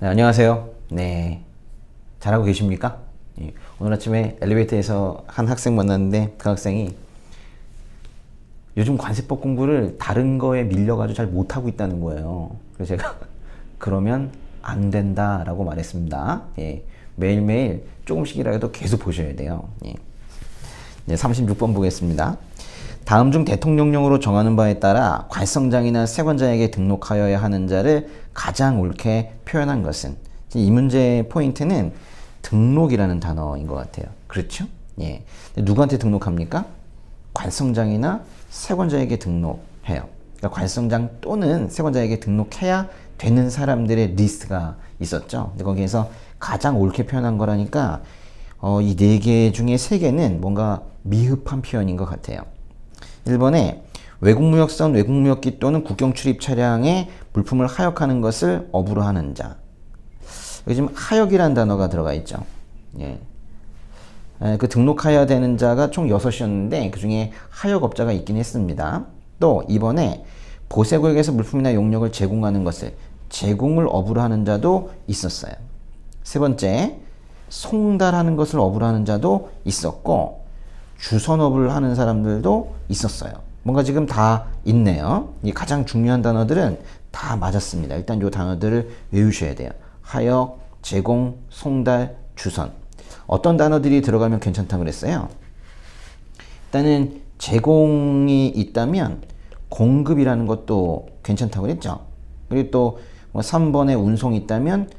네, 안녕하세요. 네, 잘하고 계십니까? 예, 오늘 아침에 엘리베이터에서 한 학생 만났는데 그 학생이 요즘 관세법 공부를 다른 거에 밀려가지고 잘 못하고 있다는 거예요. 그래서 제가 그러면 안 된다라고 말했습니다. 예, 매일매일 조금씩이라도 계속 보셔야 돼요. 예. 네, 36번 보겠습니다. 다음 중 대통령령으로 정하는 바에 따라 관성장이나 세관자에게 등록하여야 하는 자를 가장 옳게 표현한 것은, 이 문제의 포인트는 등록이라는 단어인 것 같아요. 그렇죠? 예. 누구한테 등록합니까? 관성장이나 세관자에게 등록해요. 그러니까 관성장 또는 세관자에게 등록해야 되는 사람들의 리스트가 있었죠. 근데 거기에서 가장 옳게 표현한 거라니까 이 네 개 중에 세 개는 뭔가 미흡한 표현인 것 같아요. 1번에 외국무역선, 외국무역기 또는 국경 출입 차량에 물품을 하역하는 것을 업으로 하는 자. 여기 지금 하역이라는 단어가 들어가 있죠. 예. 그 등록해야 되는 자가 총 6이었는데 그 중에 하역업자가 있긴 했습니다. 또 2번에 보세구역에서 물품이나 용역을 제공하는 것을 제공을 업으로 하는 자도 있었어요. 세 번째, 송달하는 것을 업으로 하는 자도 있었고 주선업을 하는 사람들도 있었어요. 뭔가 지금 다 있네요. 이 가장 중요한 단어들은 다 맞았습니다. 일단 이 단어들을 외우셔야 돼요. 하역, 제공, 송달, 주선. 어떤 단어들이 들어가면 괜찮다고 그랬어요? 일단은 제공이 있다면 공급이라는 것도 괜찮다고 그랬죠. 그리고 또 뭐 3번에 운송이 있다면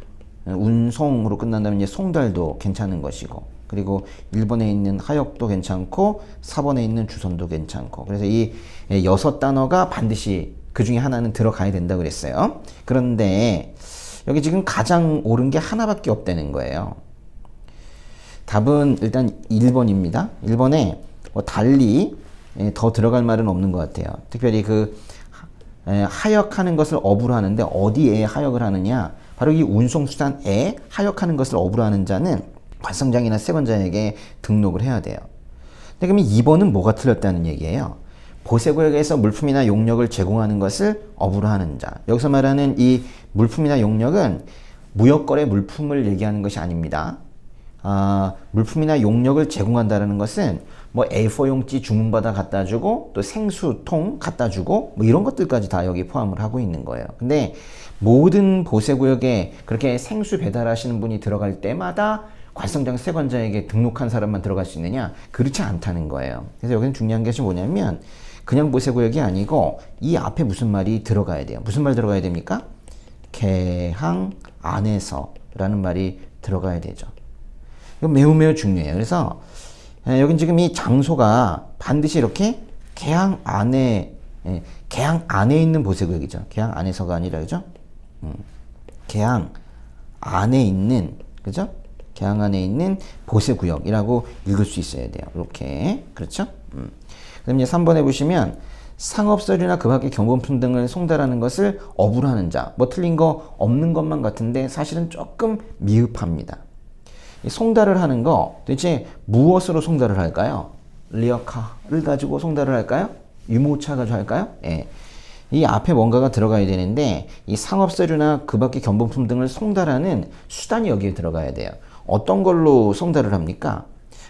운송으로 끝난다면 이제 송달도 괜찮은 것이고, 그리고 1번에 있는 하역도 괜찮고 4번에 있는 주선도 괜찮고, 그래서 이 6단어가 반드시 그 중에 하나는 들어가야 된다고 그랬어요. 그런데 여기 지금 가장 옳은 게 하나밖에 없다는 거예요. 답은 일단 1번입니다. 1번에 뭐 달리 더 들어갈 말은 없는 것 같아요. 특별히 그 하역하는 것을 업으로 하는데 어디에 하역을 하느냐, 바로 이 운송수단에 하역하는 것을 업으로 하는 자는 관성장이나 세관자에게 등록을 해야 돼요. 근데 그러면 2번은 뭐가 틀렸다는 얘기예요? 보세구역에서 물품이나 용역을 제공하는 것을 업으로 하는 자. 여기서 말하는 이 물품이나 용역은 무역거래 물품을 얘기하는 것이 아닙니다. 물품이나 용역을 제공한다는 것은 뭐 A4 용지 주문받아 갖다 주고 또 생수통 갖다 주고 뭐 이런 것들까지 다 여기 포함을 하고 있는 거예요. 근데 모든 보세구역에 그렇게 생수 배달하시는 분이 들어갈 때마다 관성장 세관자에게 등록한 사람만 들어갈 수 있느냐? 그렇지 않다는 거예요. 그래서 여기는 중요한 것이 뭐냐면 그냥 보세구역이 아니고 이 앞에 무슨 말이 들어가야 돼요. 무슨 말 들어가야 됩니까? 개항 안에서 라는 말이 들어가야 되죠. 이거 매우 중요해요. 그래서 여긴 지금 이 장소가 반드시 이렇게 개항 안에 있는 보세구역이죠. 개항 안에서가 아니라, 그죠? 개항 안에 있는, 그죠? 개항 안에 있는 보세구역이라고 읽을 수 있어야 돼요. 이렇게. 그렇죠? 그럼 이제 3번에 보시면 상업서류나 그 밖의 경본품 등을 송달하는 것을 업으로 하는 자. 뭐 틀린 거 없는 것만 같은데 사실은 조금 미흡합니다. 송달을 하는 거 도대체 무엇으로 송달을 할까요? 리어카를 가지고 송달을 할까요? 유모차 가지고 할까요? 예. 이 앞에 뭔가가 들어가야 되는데 이 상업서류나 그 밖의 견본품 등을 송달하는 수단이 여기에 들어가야 돼요. 어떤 걸로 송달을 합니까?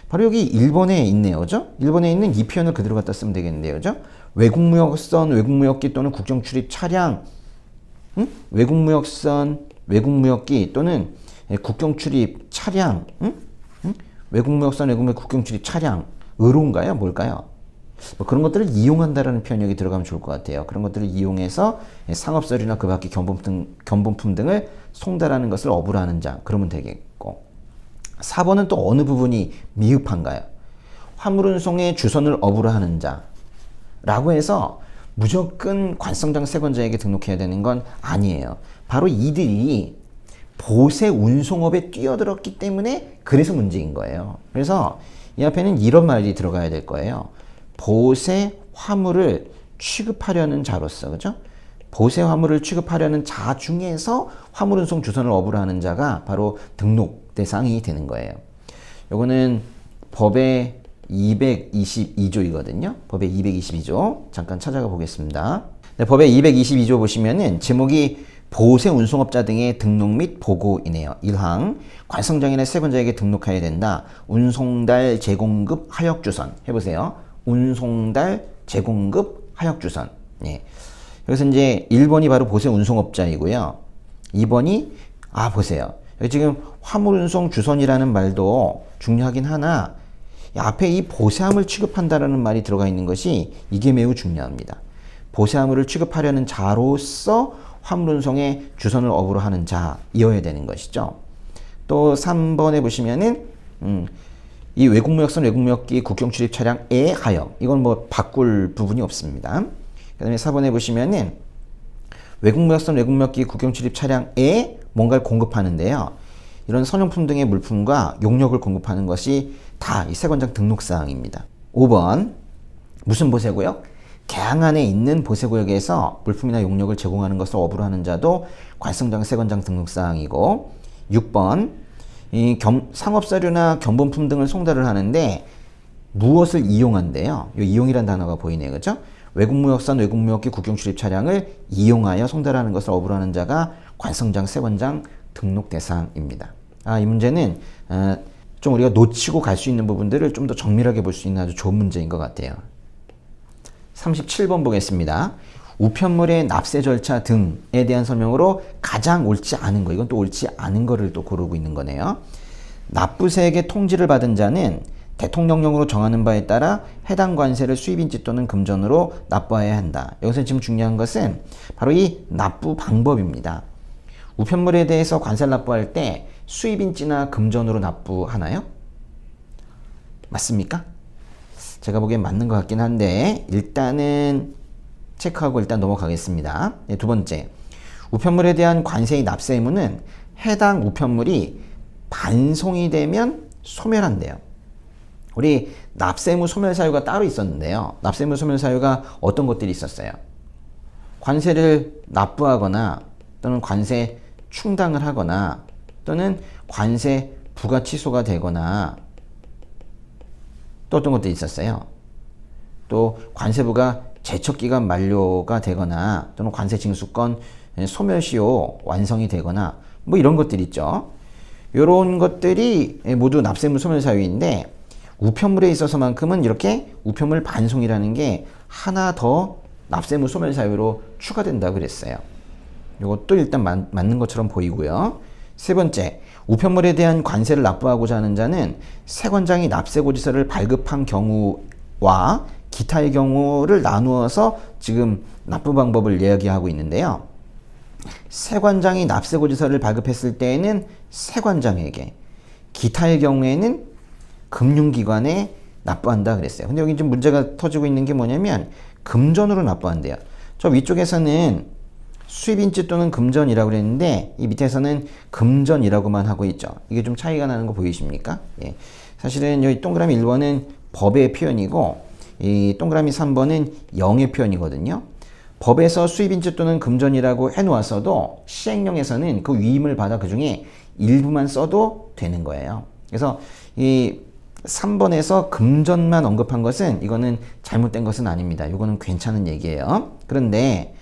바로 여기 1번에 있네요. 그죠? 1번에 있는 이 표현을 그대로 갖다 쓰면 되겠는데요. 그죠? 외국무역선, 외국무역기 또는 국경 출입 차량, 외국무역선, 외국무역기 또는 국경 출입 차량, 외국무역선, 외국무역 국경 출입 차량, 의로인가요? 뭘까요? 뭐 그런 것들을 이용한다라는 표현이 여기 들어가면 좋을 것 같아요. 그런 것들을 이용해서 상업서류나 그 밖의 견본품 등을 송달하는 것을 업으로 하는 자, 그러면 되겠고. 4번은 또 어느 부분이 미흡한가요? 화물운송의 주선을 업으로 하는 자 라고 해서 무조건 관성장 세관자에게 등록해야 되는 건 아니에요. 바로 이들이 보세 운송업에 뛰어들었기 때문에 그래서 문제인 거예요. 그래서 이 앞에는 이런 말이 들어가야 될 거예요. 보세 화물을 취급하려는 자로서, 그죠? 보세 화물을 취급하려는 자 중에서 화물운송 주선을 업으로 하는 자가 바로 등록 대상이 되는 거예요. 요거는 법의 222조이거든요. 법의 222조 잠깐 찾아가 보겠습니다. 네, 법의 222조 보시면은 제목이 보세 운송업자 등의 등록 및 보고이네요. 1항 관성장이나 세관장에게 등록해야 된다. 운송달 제공급 하역주선 해보세요. 운송달 제공급 하역주선. 예. 여기서 이제 1번이 바로 보세 운송업자이고요. 2번이 보세요. 여기 지금 화물운송 주선이라는 말도 중요하긴 하나 앞에 이 보세함을 취급한다라는 말이 들어가 있는 것이 이게 매우 중요합니다. 보세함을 취급하려는 자로서 화물운송의 주선을 업으로 하는 자이어야 되는 것이죠. 또 3번에 보시면은 이 외국무역선 외국무역기 국경 출입 차량의 하역 이건 뭐 바꿀 부분이 없습니다. 그 다음에 4번에 보시면은 외국무역선 외국무역기 국경 출입 차량에 뭔가를 공급하는데요. 이런 선용품 등의 물품과 용역을 공급하는 것이 다 이 세관장 등록사항입니다. 5번 무슨 보세구역? 개항 안에 있는 보세구역에서 물품이나 용역을 제공하는 것을 업으로 하는 자도 관성장 세관장 등록사항이고 6번 이 상업서류나 견본품 등을 송달을 하는데 무엇을 이용한대요? 이 이용이란 단어가 보이네요. 그렇죠? 외국무역선 외국무역기 국경 출입 차량을 이용하여 송달하는 것을 업으로 하는 자가 관성장 세관장 등록 대상입니다. 이 문제는 좀 우리가 놓치고 갈 수 있는 부분들을 좀 더 정밀하게 볼 수 있는 아주 좋은 문제인 것 같아요. 37번 보겠습니다. 우편물의 납세 절차 등에 대한 설명으로 가장 옳지 않은 거, 이건 또 옳지 않은 거를 또 고르고 있는 거네요. 납부세액의 통지를 받은 자는 대통령령으로 정하는 바에 따라 해당 관세를 수입인지 또는 금전으로 납부해야 한다. 여기서 지금 중요한 것은 바로 이 납부 방법입니다. 우편물에 대해서 관세를 납부할 때 수입인지나 금전으로 납부하나요? 맞습니까? 제가 보기엔 맞는 것 같긴 한데 일단은 체크하고 일단 넘어가겠습니다. 네, 두 번째, 우편물에 대한 관세의 납세 의무는 해당 우편물이 반송이 되면 소멸한대요. 우리 납세 의무 소멸 사유가 따로 있었는데요. 납세 의무 소멸 사유가 어떤 것들이 있었어요? 관세를 납부하거나 또는 관세 충당을 하거나 또는 관세 부과 취소가 되거나 또 어떤 것들이 있었어요? 또 관세부가 제척기간 만료가 되거나 또는 관세 징수권 소멸시효 완성이 되거나 뭐 이런 것들이 있죠. 이런 것들이 모두 납세의무 소멸 사유인데 우편물에 있어서만큼은 이렇게 우편물 반송이라는 게 하나 더 납세의무 소멸 사유로 추가된다고 그랬어요. 이것도 일단 맞는 것처럼 보이고요. 세 번째, 우편물에 대한 관세를 납부하고자 하는 자는 세관장이 납세고지서를 발급한 경우와 기타의 경우를 나누어서 지금 납부 방법을 이야기하고 있는데요. 세관장이 납세고지서를 발급했을 때에는 세관장에게, 기타의 경우에는 금융기관에 납부한다 그랬어요. 근데 여기 좀 문제가 터지고 있는 게 뭐냐면 금전으로 납부한대요. 저 위쪽에서는 수입인지 또는 금전이라고 그랬는데 이 밑에서는 금전이라고만 하고 있죠. 이게 좀 차이가 나는 거 보이십니까? 예. 사실은 여기 동그라미 1번은 법의 표현이고 이 동그라미 3번은 영의 표현이거든요. 법에서 수입인지 또는 금전이라고 해놓았어도 시행령에서는 그 위임을 받아 그 중에 일부만 써도 되는 거예요. 그래서 이 3번에서 금전만 언급한 것은 이거는 잘못된 것은 아닙니다. 이거는 괜찮은 얘기예요. 그런데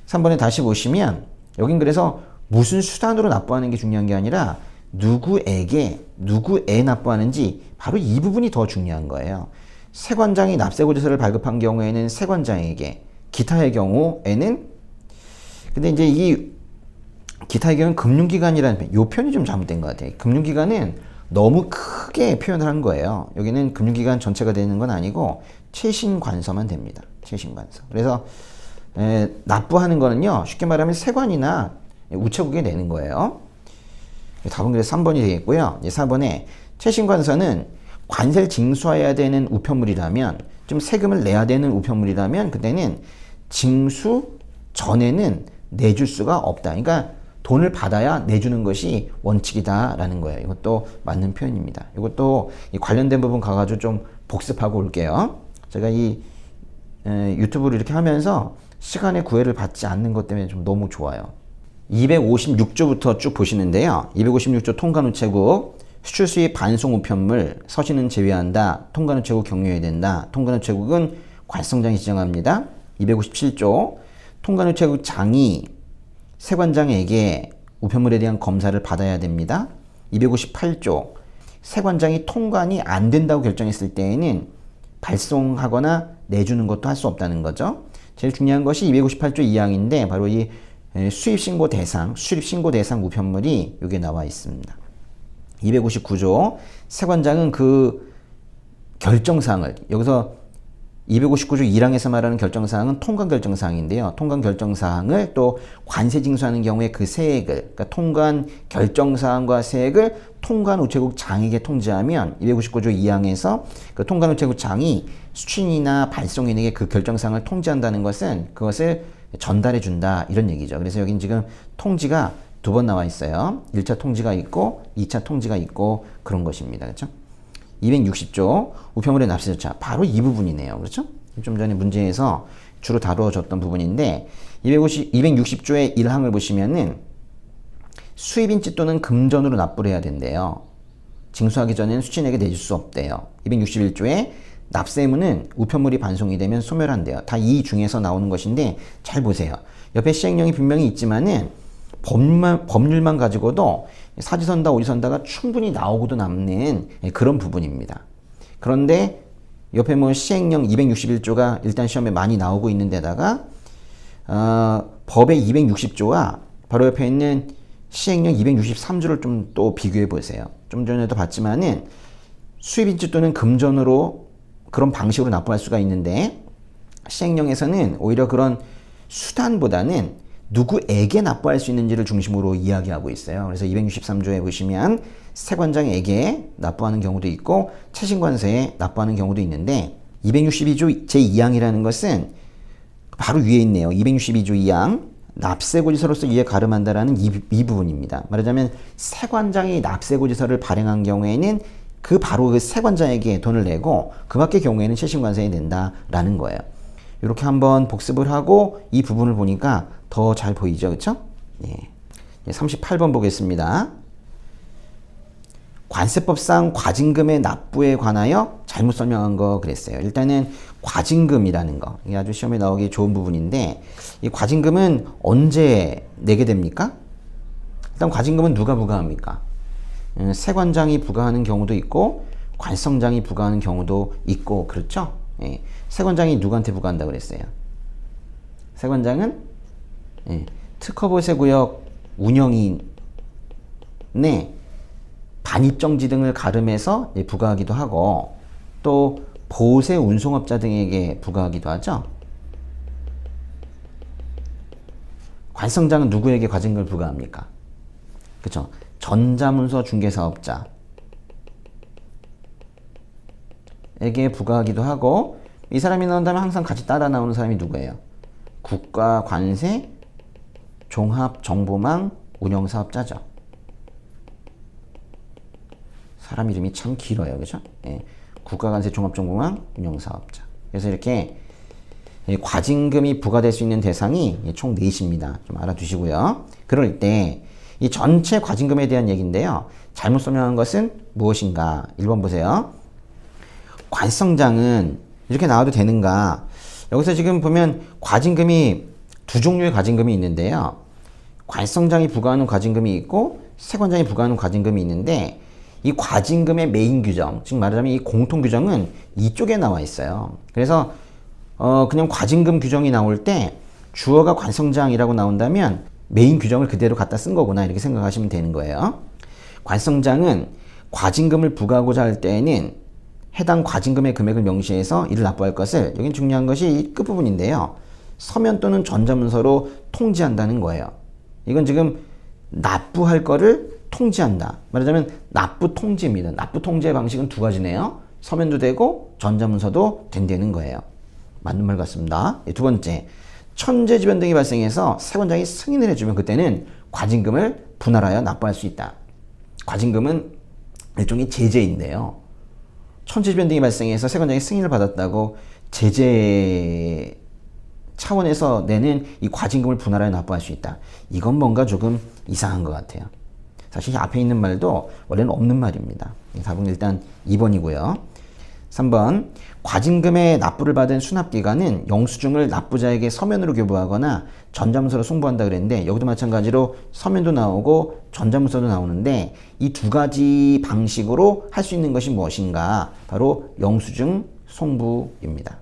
3번에 다시 보시면 여긴 그래서 무슨 수단으로 납부하는 게 중요한 게 아니라 누구에게 누구에 납부하는지 바로 이 부분이 더 중요한 거예요. 세관장이 납세고지서를 발급한 경우에는 세관장에게, 기타의 경우에는 근데 이제 이 기타의 경우는 금융기관이라는 요 표현이 좀 잘못된 것 같아요. 금융기관은 너무 크게 표현을 한 거예요. 여기는 금융기관 전체가 되는 건 아니고 최신관서만 됩니다. 최신관서. 그래서 납부하는 거는요, 쉽게 말하면 세관이나 우체국에 내는 거예요. 답은 그래서 3번이 되겠고요. 4번에 최신관서는 관세를 징수해야 되는 우편물이라면, 좀 세금을 내야 되는 우편물이라면 그때는 징수 전에는 내줄 수가 없다. 그러니까 돈을 받아야 내주는 것이 원칙이다라는 거예요. 이것도 맞는 표현입니다. 이것도 이 관련된 부분 가가지고 좀 복습하고 올게요. 제가 이 유튜브를 이렇게 하면서 시간의 구애를 받지 않는 것 때문에 좀 너무 좋아요. 256조부터 쭉 보시는데요. 256조 통관우체국, 수출수입 반송 우편물, 서신은 제외한다. 통관우체국 경유해야 된다. 통관우체국은 관성장이 지정합니다. 257조, 통관우체국 장이 세관장에게 우편물에 대한 검사를 받아야 됩니다. 258조 세관장이 통관이 안 된다고 결정했을 때에는 발송하거나 내주는 것도 할 수 없다는 거죠. 제일 중요한 것이 258조 2항인데 바로 이 수입신고 대상 우편물이 여기에 나와 있습니다. 259조 세관장은 그 결정사항을, 여기서 259조 1항에서 말하는 결정사항은 통관 결정사항인데요. 통관 결정사항을 또 관세 징수하는 경우에 그 세액을, 그러니까 통관 결정사항과 세액을 통관 우체국 장에게 통지하면 259조 2항에서 그 통관 우체국 장이 수취인이나 발송인에게 그 결정사항을 통지한다는 것은 그것을 전달해 준다, 이런 얘기죠. 그래서 여긴 지금 통지가 두 번 나와 있어요. 1차 통지가 있고 2차 통지가 있고 그런 것입니다. 그렇죠? 260조 우편물의 납세 절차, 바로 이 부분이네요. 그렇죠? 좀 전에 문제에서 주로 다루어졌던 부분인데 260조의 1항을 보시면은 수입인지 또는 금전으로 납부를 해야 된대요. 징수하기 전에는 수취인에게 내줄 수 없대요. 261조에 납세 의무는 우편물이 반송이 되면 소멸한대요. 다 이 중에서 나오는 것인데 잘 보세요. 옆에 시행령이 분명히 있지만은 법률만 가지고도 사지선다 오지선다가 충분히 나오고도 남는 그런 부분입니다. 그런데 옆에 뭐 시행령 261조가 일단 시험에 많이 나오고 있는 데다가 법의 260조와 바로 옆에 있는 시행령 263조를 좀 또 비교해 보세요. 좀 전에도 봤지만은 수입인지 또는 금전으로 그런 방식으로 납부할 수가 있는데 시행령에서는 오히려 그런 수단보다는 누구에게 납부할 수 있는지를 중심으로 이야기하고 있어요. 그래서 263조에 보시면 세관장에게 납부하는 경우도 있고 차신관세에 납부하는 경우도 있는데 262조 제2항이라는 것은 바로 위에 있네요. 262조 2항 납세고지서로서 이에 가름한다라는 이 부분입니다. 말하자면 세관장이 납세고지서를 발행한 경우에는 바로 그 세관장에게 돈을 내고 그 밖의 경우에는 최신관세에 낸다라는 거예요. 이렇게 한번 복습을 하고 이 부분을 보니까 더 잘 보이죠, 그렇죠? 예. 38번 보겠습니다. 관세법상 과징금의 납부에 관하여 잘못 설명한 거 그랬어요. 일단은 과징금이라는 거, 이게 아주 시험에 나오기 좋은 부분인데 이 과징금은 언제 내게 됩니까? 일단 과징금은 누가 부과합니까? 세관장이 부과하는 경우도 있고 관성장이 부과하는 경우도 있고 그렇죠? 예. 세관장이 누구한테 부과한다고 그랬어요? 세관장은 특허보세구역 운영인의 반입정지 등을 가름해서 부과하기도 하고 또 보세 운송업자 등에게 부과하기도 하죠. 관성장은 누구에게 과징금을 부과합니까? 그렇죠? 전자문서 중개사업자에게 부과하기도 하고 이 사람이 나온다면 항상 같이 따라 나오는 사람이 누구예요? 국가관세 종합정보망 운영사업자죠. 사람 이름이 참 길어요. 그죠? 예. 국가관세 종합정보망 운영사업자. 그래서 이렇게 과징금이 부과될 수 있는 대상이 총 4입니다. 좀 알아두시고요. 그럴 때 이 전체 과징금에 대한 얘기인데요. 잘못 설명한 것은 무엇인가? 1번 보세요. 관성장은 이렇게 나와도 되는가? 여기서 지금 보면 과징금이 두 종류의 과징금이 있는데요. 관성장이 부과하는 과징금이 있고 세관장이 부과하는 과징금이 있는데 이 과징금의 메인 규정, 즉 말하자면 이 공통 규정은 이쪽에 나와 있어요. 그래서 그냥 과징금 규정이 나올 때 주어가 관성장이라고 나온다면 메인 규정을 그대로 갖다 쓴 거구나 이렇게 생각하시면 되는 거예요. 관성장은 과징금을 부과하고자 할 때에는 해당 과징금의 금액을 명시해서 이를 납부할 것을, 여기 중요한 것이 이 끝부분인데요. 서면 또는 전자문서로 통지한다는 거예요. 이건 지금 납부할 거를 통지한다. 말하자면 납부 통지입니다. 납부 통지의 방식은 두 가지네요. 서면도 되고 전자문서도 된다는 거예요. 맞는 말 같습니다. 두 번째, 천재지변 등이 발생해서 세관장이 승인을 해주면 그때는 과징금을 분할하여 납부할 수 있다. 과징금은 일종의 제재인데요. 천재지변 등이 발생해서 세관장이 승인을 받았다고 제재 차원에서 내는 이 과징금을 분할하여 납부할 수 있다. 이건 뭔가 조금 이상한 것 같아요. 사실 앞에 있는 말도 원래는 없는 말입니다. 답은 일단 2번이고요. 3번 과징금의 납부를 받은 수납기관은 영수증을 납부자에게 서면으로 교부하거나 전자문서로 송부한다 그랬는데 여기도 마찬가지로 서면도 나오고 전자문서도 나오는데 이 두 가지 방식으로 할 수 있는 것이 무엇인가? 바로 영수증 송부입니다.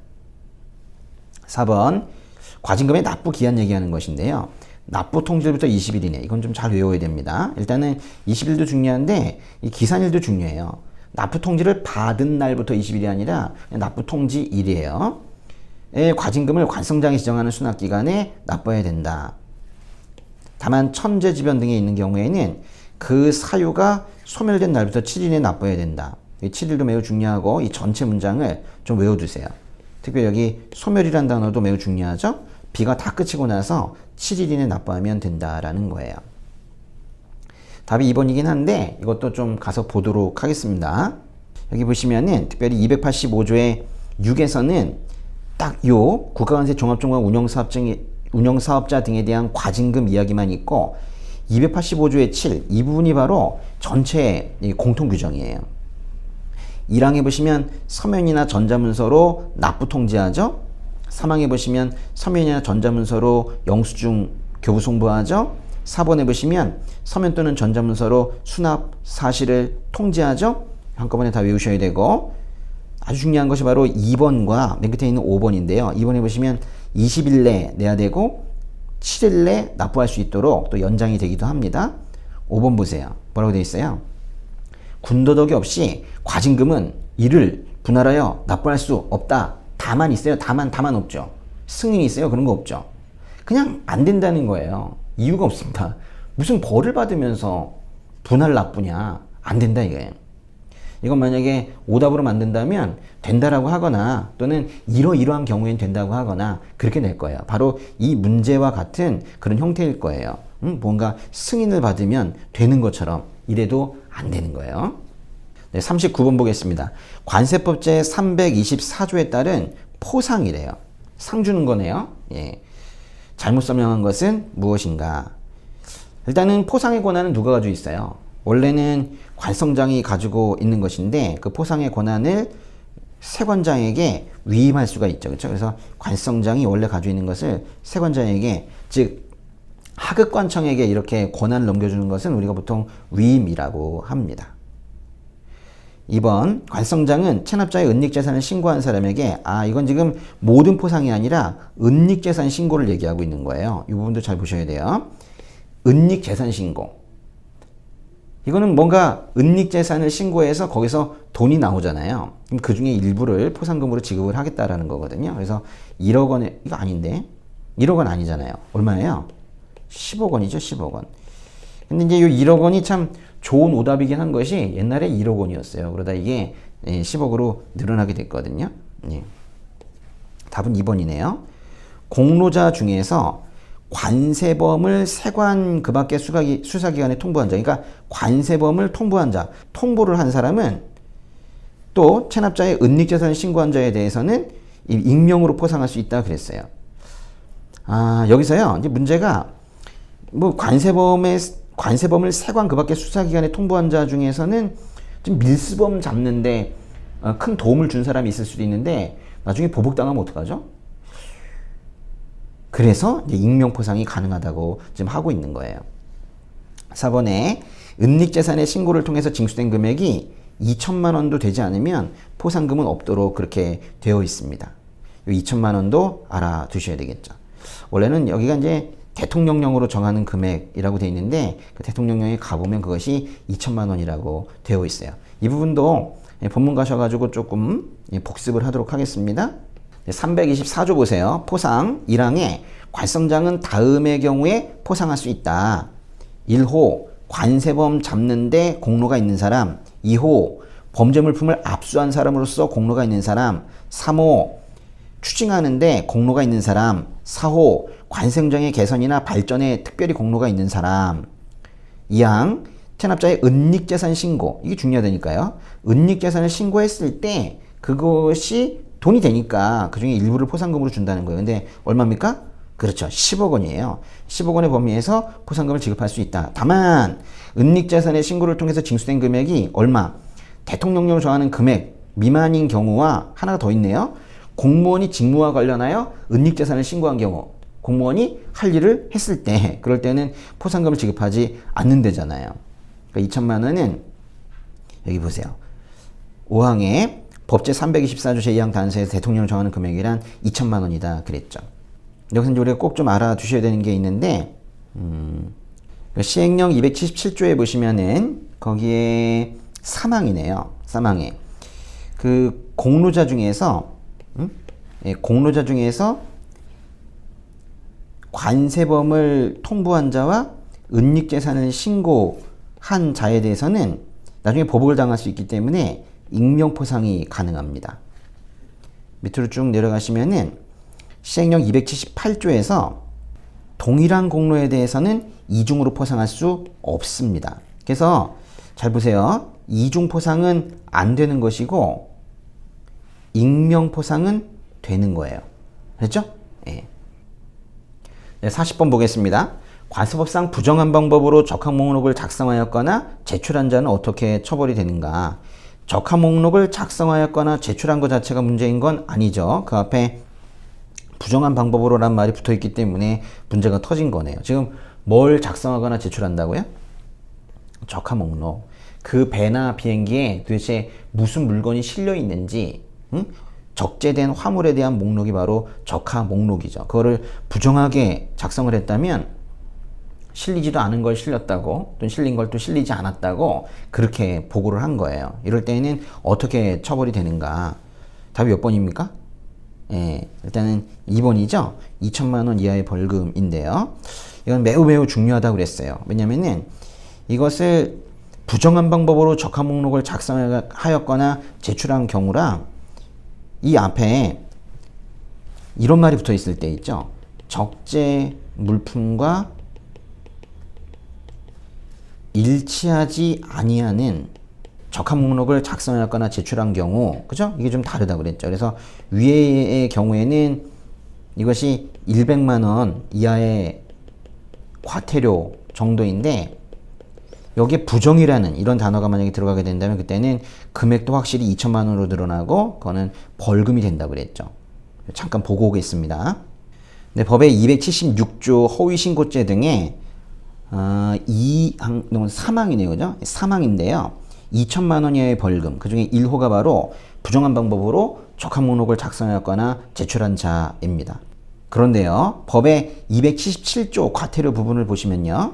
4번 과징금의 납부 기한 얘기하는 것인데요. 납부 통지일부터 20일 이내. 이건 좀 잘 외워야 됩니다. 일단은 20일도 중요한데 이 기산일도 중요해요. 납부 통지를 받은 날부터 20일이 아니라 납부 통지일이에요. 과징금을 관성장이 지정하는 수납기관에 납부해야 된다. 다만 천재지변 등에 있는 경우에는 그 사유가 소멸된 날부터 7일에 납부해야 된다. 이 7일도 매우 중요하고 이 전체 문장을 좀 외워두세요. 특별히 여기 소멸이라는 단어도 매우 중요하죠. 비가 다 그치고 나서 7일 이내 납부하면 된다라는 거예요. 답이 2번이긴 한데 이것도 좀 가서 보도록 하겠습니다. 여기 보시면은 특별히 285조의 6에서는 딱 요 국가관세 종합종합 운영사업자 등에 대한 과징금 이야기만 있고 285조의 7, 이 부분이 바로 전체 공통규정이에요. 1항에 보시면 서면이나 전자문서로 납부 통지하죠. 3항에 보시면 서면이나 전자문서로 영수증 교부 송부하죠. 4번에 보시면 서면 또는 전자문서로 수납 사실을 통지하죠. 한꺼번에 다 외우셔야 되고 아주 중요한 것이 바로 2번과 맨 끝에 있는 5번인데요. 2번에 보시면 20일 내 내야 되고 7일 내 납부할 수 있도록 또 연장이 되기도 합니다. 5번 보세요. 뭐라고 되어 있어요? 군더더기 없이 과징금은 이를 분할하여 납부할 수 없다. 다만 있어요. 다만 없죠. 승인이 있어요. 그런 거 없죠. 그냥 안 된다는 거예요. 이유가 없습니다. 무슨 벌을 받으면서 분할 납부냐. 안 된다 이거예요. 이건 만약에 오답으로 만든다면 된다라고 하거나 또는 이러이러한 경우엔 된다고 하거나 그렇게 낼 거예요. 바로 이 문제와 같은 그런 형태일 거예요. 뭔가 승인을 받으면 되는 것처럼 이래도 안 되는 거예요. 네, 39번 보겠습니다. 관세법 제 324조에 따른 포상이래요. 상 주는 거네요. 예. 잘못 설명한 것은 무엇인가? 일단은 포상의 권한은 누가 가지고 있어요? 원래는 관성장이 가지고 있는 것인데 그 포상의 권한을 세관장에게 위임할 수가 있죠. 그렇죠? 그래서 관성장이 원래 가지고 있는 것을 세관장에게 즉 하급관청에게 이렇게 권한을 넘겨주는 것은 우리가 보통 위임이라고 합니다. 2번 관성장은 체납자의 은닉재산을 신고한 사람에게 이건 지금 모든 포상이 아니라 은닉재산 신고를 얘기하고 있는 거예요. 이 부분도 잘 보셔야 돼요. 은닉재산 신고. 이거는 뭔가 은닉재산을 신고해서 거기서 돈이 나오잖아요. 그럼 그 중에 일부를 포상금으로 지급을 하겠다라는 거거든요. 그래서 1억 원에 이거 아닌데 1억 원 아니잖아요. 얼마예요? 10억 원이죠. 10억 원. 근데 이제 이 1억 원이 참 좋은 오답이긴 한 것이 옛날에 1억 원이었어요. 그러다 이게 10억으로 늘어나게 됐거든요. 예. 답은 2번이네요. 공로자 중에서 관세범을 세관 그 밖의 수사기관에 통보한 자, 그러니까 관세범을 통보한 자, 통보를 한 사람은 또 체납자의 은닉재산을 신고한 자에 대해서는 익명으로 포상할 수 있다 그랬어요. 여기서요, 이제 문제가 뭐 관세범을 세관 그 밖의 수사기관에 통보한 자 중에서는 좀 밀수범 잡는데 큰 도움을 준 사람이 있을 수도 있는데 나중에 보복당하면 어떡하죠? 그래서 이제 익명포상이 가능하다고 지금 하고 있는 거예요. 4번에 은닉재산의 신고를 통해서 징수된 금액이 2천만 원도 되지 않으면 포상금은 없도록 그렇게 되어 있습니다. 이 2천만 원도 알아두셔야 되겠죠. 원래는 여기가 이제 대통령령으로 정하는 금액이라고 되어 있는데 그 대통령령에 가보면 그것이 2천만 원이라고 되어 있어요. 이 부분도 본문 가셔가지고 조금 복습을 하도록 하겠습니다. 324조 보세요. 포상 1항에 관성장은 다음의 경우에 포상할 수 있다. 1호 관세범 잡는데 공로가 있는 사람. 2호 범죄 물품을 압수한 사람으로서 공로가 있는 사람. 3호 추징하는데 공로가 있는 사람. 4호 관성장의 개선이나 발전에 특별히 공로가 있는 사람. 2항 체납자의 은닉재산 신고. 이게 중요하다니까요. 은닉재산을 신고했을 때 그것이 돈이 되니까 그중에 일부를 포상금으로 준다는 거예요. 근데 얼마입니까? 그렇죠. 10억 원이에요. 10억 원의 범위에서 포상금을 지급할 수 있다. 다만 은닉재산의 신고를 통해서 징수된 금액이 얼마? 대통령령으로 정하는 금액 미만인 경우와 하나가 더 있네요. 공무원이 직무와 관련하여 은닉재산을 신고한 경우, 공무원이 할 일을 했을 때, 그럴 때는 포상금을 지급하지 않는다잖아요. 그러니까 2천만 원은 여기 보세요. 5항에 법제 324조 제2항 단서에서 대통령을 정하는 금액이란 2천만 원이다 그랬죠. 여기서 이제 우리가 꼭 좀 알아두셔야 되는 게 있는데, 시행령 277조에 보시면은 거기에 사망이네요. 사망에 그 공로자 중에서 공로자 중에서 관세범을 통보한 자와 은닉재산을 신고한 자에 대해서는 나중에 보복을 당할 수 있기 때문에 익명포상이 가능합니다. 밑으로 쭉 내려가시면은 시행령 278조에서 동일한 공로에 대해서는 이중으로 포상할 수 없습니다. 그래서 잘 보세요. 이중 포상은 안 되는 것이고 익명 포상은 되는 거예요. 그렇죠? 예. 네, 40번 보겠습니다. 관세법상 부정한 방법으로 적합 목록을 작성하였거나 제출한 자는 어떻게 처벌이 되는가? 적합 목록을 작성하였거나 제출한 것 자체가 문제인 건 아니죠. 그 앞에 부정한 방법으로란 말이 붙어있기 때문에 문제가 터진 거네요. 지금 뭘 작성하거나 제출한다고요? 적합 목록. 그 배나 비행기에 도대체 무슨 물건이 실려 있는지, 적재된 화물에 대한 목록이 바로 적합 목록이죠. 그거를 부정하게 작성을 했다면 실리지도 않은 걸 실렸다고, 또 실린 걸 또 실리지 않았다고 그렇게 보고를 한 거예요. 이럴 때는 어떻게 처벌이 되는가? 답이 몇 번입니까? 예, 일단은 2번이죠. 2천만 원 이하의 벌금인데요. 이건 매우 중요하다고 그랬어요. 왜냐면은 이것을 부정한 방법으로 적합 목록을 작성하였거나 제출한 경우랑 이 앞에 이런 말이 붙어 있을 때 있죠. 적재 물품과 일치하지 아니하는 적합 목록을 작성하였거나 제출한 경우, 그죠? 이게 좀 다르다고 그랬죠. 그래서 위의 경우에는 이것이 100만 원 이하의 과태료 정도인데 여기에 부정이라는 이런 단어가 만약에 들어가게 된다면 그때는 금액도 확실히 2천만 원으로 늘어나고 그거는 벌금이 된다고 그랬죠. 잠깐 보고 오겠습니다. 네, 법의 276조 허위신고죄 등의 3항이네요. 그죠? 3항인데요. 2천만 원 이하의 벌금, 그 중에 1호가 바로 부정한 방법으로 적합 목록을 작성하였거나 제출한 자입니다. 그런데요, 법의 277조 과태료 부분을 보시면요.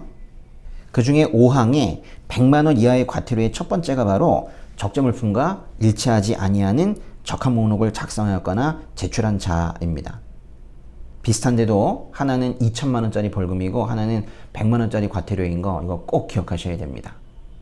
그 중에 5항에 100만 원 이하의 과태료의 첫 번째가 바로 적재 물품과 일치하지 아니하는 적합 목록을 작성하였거나 제출한 자입니다. 비슷한데도 하나는 2천만 원짜리 벌금이고 하나는 100만 원짜리 과태료인 거 이거 꼭 기억하셔야 됩니다.